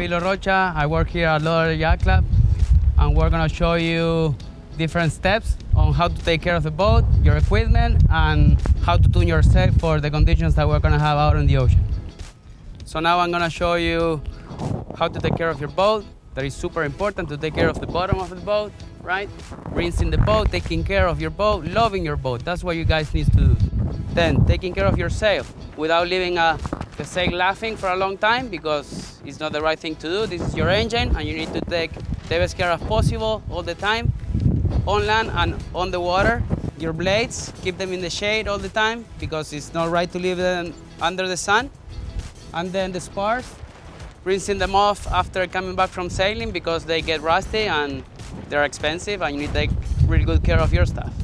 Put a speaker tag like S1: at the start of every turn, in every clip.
S1: Pilo Rocha. I work here at Lauderdale Yacht Club, and we're gonna show you different steps on how to take care of the boat, your equipment, and how to tune your sail for the conditions that we're gonna have out in the ocean. So now I'm gonna show you how to take care of your boat. That is super important, to take care of the bottom of the boat, right? Rinsing the boat, taking care of your boat, loving your boat. That's what you guys need to do. Then taking care of your sail without leaving the sail laughing for a long time, because it's not the right thing to do. This is your engine and you need to take the best care of possible all the time, on land and on the water. Your blades, keep them in the shade all the time, because it's not right to leave them under the sun. And then the spars, rinsing them off after coming back from sailing, because they get rusty and they're expensive and you need to take really good care of your stuff.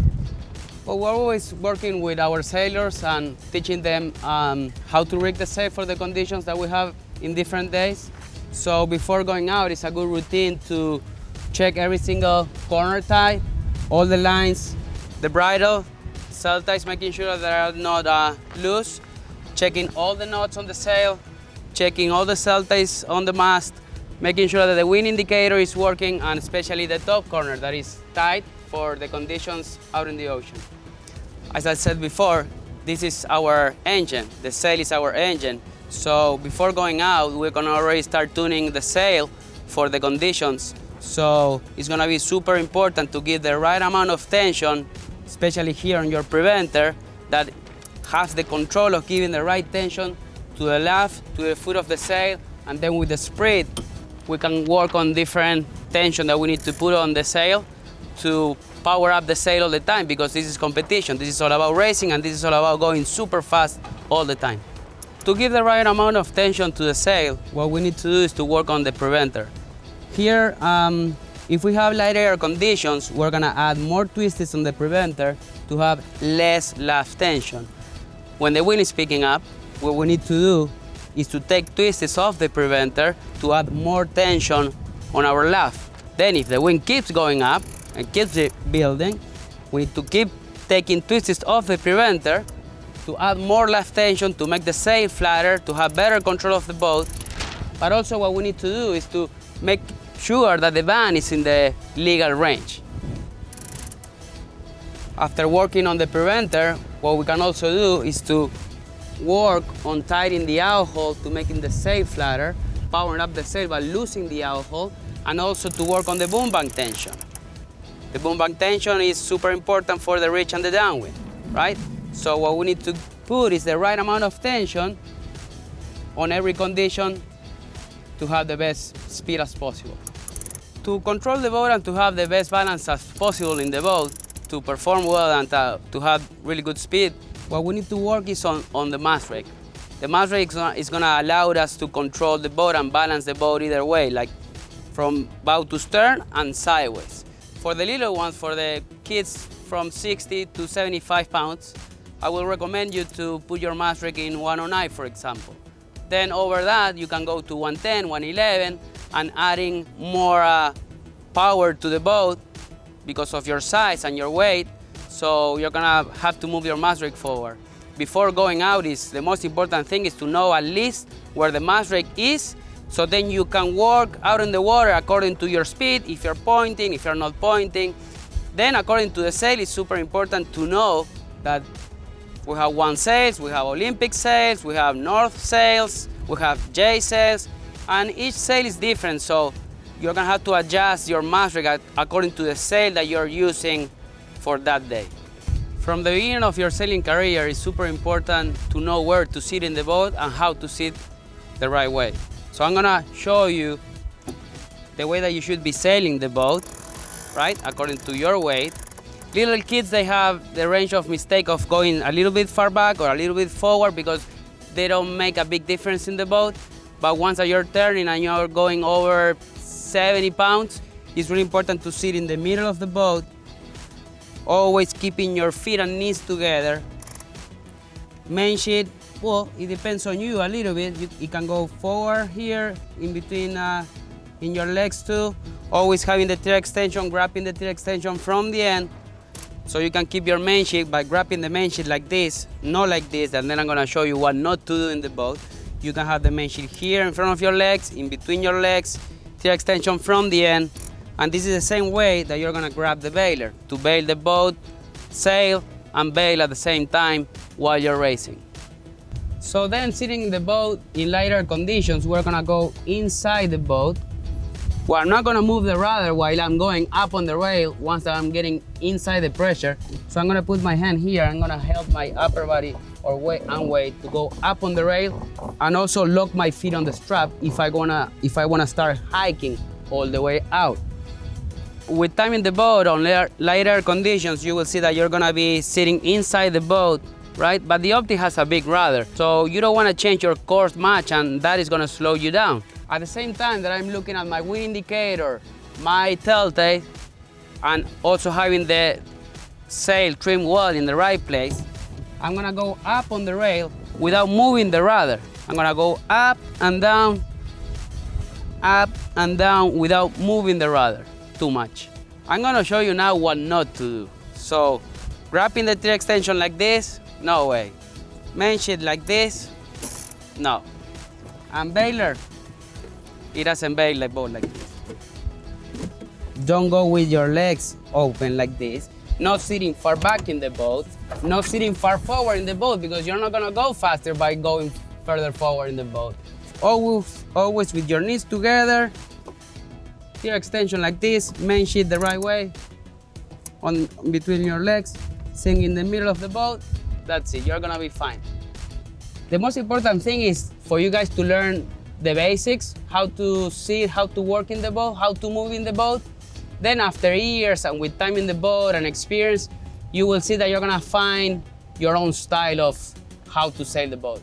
S1: Well, we're always working with our sailors and teaching them how to rig the sail for the conditions that we have in different days. So before going out, it's a good routine to check every single corner tie, all the lines, the bridle, sail ties, making sure that they are not loose, checking all the knots on the sail, checking all the sail ties on the mast, making sure that the wind indicator is working, and especially the top corner that is tight for the conditions out in the ocean. As I said before, this is our engine. The sail is our engine. So before going out, we're gonna already start tuning the sail for the conditions. So it's gonna be super important to give the right amount of tension, especially here on your preventer, that has the control of giving the right tension to the left, to the foot of the sail, and then with the spread, we can work on different tension that we need to put on the sail to power up the sail all the time, because this is competition. This is all about racing, and this is all about going super fast all the time. To give the right amount of tension to the sail, what we need to do is to work on the preventer. Here, if we have light air conditions, we're gonna add more twists on the preventer to have less laugh tension. When the wind is picking up, what we need to do is to take twists off the preventer to add more tension on our laugh. Then if the wind keeps going up and keeps it building, we need to keep taking twists off the preventer to add more laugh tension, to make the sail flatter, to have better control of the boat. But also what we need to do is to make sure that the van is in the legal range. After working on the preventer, what we can also do is to work on tightening the owl hole to making the sail flatter, powering up the sail by loosening the owl hole, and also to work on the boom bank tension. The boom bank tension is super important for the reach and the downwind, right? So what we need to put is the right amount of tension on every condition to have the best speed as possible. To control the boat and to have the best balance as possible in the boat, to perform well and to have really good speed, what we need to work is on the mast rake. The mast rake is gonna allow us to control the boat and balance the boat either way, like from bow to stern and sideways. For the little ones, for the kids from 60 to 75 pounds, I will recommend you to put your mast rake in 109, for example. Then over that, you can go to 110, 111, and adding more power to the boat because of your size and your weight. So you're gonna have to move your mast rake forward. Before going out, the most important thing is to know at least where the mast rake is, so then you can work out in the water according to your speed, if you're pointing, if you're not pointing. Then according to the sail, it's super important to know that we have one sails, we have Olympic sails, we have North sails, we have J sails, and each sail is different, so you're gonna have to adjust your mast rake according to the sail that you're using for that day. From the beginning of your sailing career, it's super important to know where to sit in the boat and how to sit the right way. So I'm gonna show you the way that you should be sailing the boat, right, according to your weight. Little kids, they have the range of mistake of going a little bit far back or a little bit forward because they don't make a big difference in the boat. But once that you're turning and you're going over 70 pounds, it's really important to sit in the middle of the boat, always keeping your feet and knees together. Main sheet, well, it depends on you a little bit. You can go forward here, in between in your legs too. Always having the tail extension, grabbing the tail extension from the end. So you can keep your main sheet by grabbing the main sheet like this, not like this, and then I'm gonna show you what not to do in the boat. You can have the main sheet here in front of your legs, in between your legs, tear extension from the end. And this is the same way that you're gonna grab the bailer to bail the boat, sail, and bail at the same time while you're racing. So then, sitting in the boat in lighter conditions, we're gonna go inside the boat. Well, I'm not gonna move the rudder while I'm going up on the rail once I'm getting inside the pressure. So I'm gonna put my hand here. I'm gonna help my upper body or weight to go up on the rail, and also lock my feet on the strap if I wanna start hiking all the way out. With time in the boat on lighter conditions, you will see that you're gonna be sitting inside the boat, right? But the Opti has a big rudder, so you don't wanna change your course much, and that is gonna slow you down. At the same time that I'm looking at my wind indicator, my telltale, and also having the sail trim well in the right place, I'm gonna go up on the rail without moving the rudder. I'm gonna go up and down without moving the rudder too much. I'm gonna show you now what not to do. So, grabbing the tear extension like this, no way. Main sheet like this, no. And bailer, it doesn't bail the boat like this. Don't go with your legs open like this. Not sitting far back in the boat, not sitting far forward in the boat, because you're not gonna go faster by going further forward in the boat. Always with your knees together, tear extension like this, main sheet the right way, on between your legs, sink in the middle of the boat, that's it, you're gonna be fine. The most important thing is for you guys to learn the basics, how to sit, how to work in the boat, how to move in the boat. Then after years and with time in the boat and experience, you will see that you're gonna find your own style of how to sail the boat.